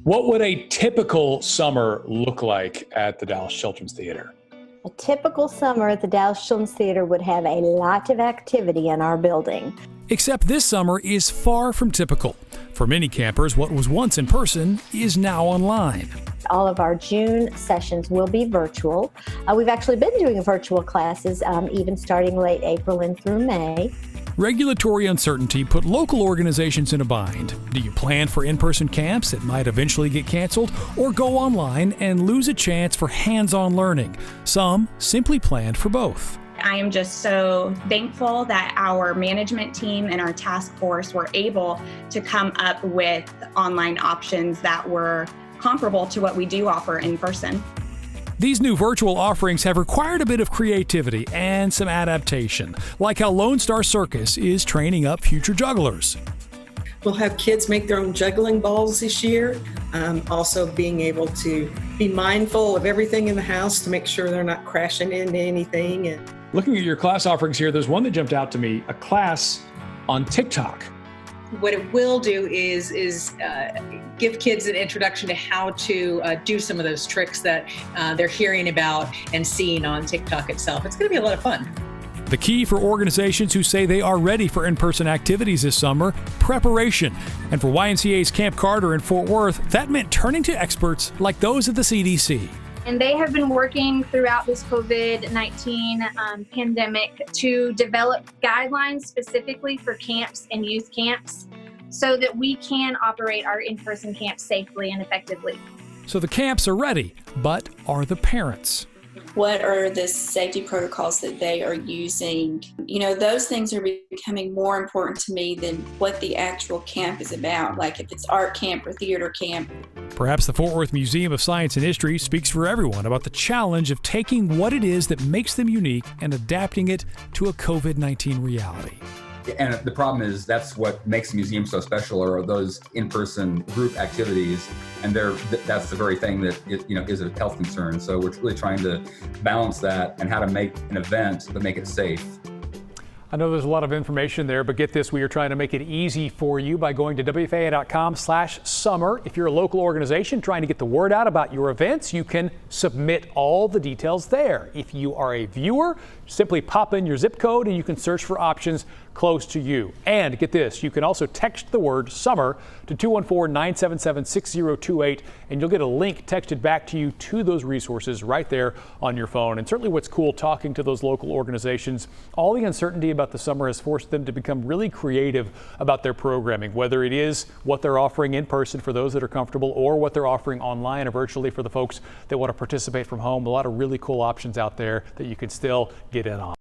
What would a typical summer look like at the Dallas Children's Theater? A typical summer at the Dallas Children's Theater would have a lot of activity in our building. Except this summer is far from typical. For many campers, what was once in person is now online. All of our June sessions will be virtual. We've actually been doing virtual classes even starting late April and through May. Regulatory uncertainty put local organizations in a bind. Do you plan for in-person camps that might eventually get canceled, or go online and lose a chance for hands-on learning? Some simply planned for both. I am just so thankful that our management team and our task force were able to come up with online options that were comparable to what we do offer in person. These new virtual offerings have required a bit of creativity and some adaptation, like how Lone Star Circus is training up future jugglers. We'll have kids make their own juggling balls this year. Also being able to be mindful of everything in the house to make sure they're not crashing into anything. And Looking at your class offerings here, there's one that jumped out to me, a class on TikTok. What it will do is give kids an introduction to how to do some of those tricks that they're hearing about and seeing on TikTok itself. It's going to be a lot of fun. The key for organizations who say they are ready for in-person activities this summer, preparation. And for YMCA's Camp Carter in Fort Worth, that meant turning to experts like those at the CDC. And they have been working throughout this COVID-19 pandemic to develop guidelines specifically for camps and youth camps so that we can operate our in-person camps safely and effectively. So the camps are ready, but are the parents? What are the safety protocols that they are using? You know, those things are becoming more important to me than what the actual camp is about, like if it's art camp or theater camp. Perhaps the Fort Worth Museum of Science and History speaks for everyone about the challenge of taking what it is that makes them unique and adapting it to a COVID-19 reality. And the problem is that's what makes the museum so special, are those in-person group activities, and that's the very thing that is a health concern. So we're really trying to balance that and how to make an event but make it safe. I know there's a lot of information there, but get this, we are trying to make it easy for you by going to WFAA.com/summer. If you're a local organization trying to get the word out about your events, you can submit all the details there. If you are a viewer, simply pop in your zip code and you can search for options close to you. And get this, you can also text the word summer to 214-977-6028 and you'll get a link texted back to you to those resources right there on your phone. And certainly what's cool talking to those local organizations, all the uncertainty about the summer has forced them to become really creative about their programming, whether it is what they're offering in person for those that are comfortable or what they're offering online or virtually for the folks that want to participate from home. A lot of really cool options out there that you can still get in on.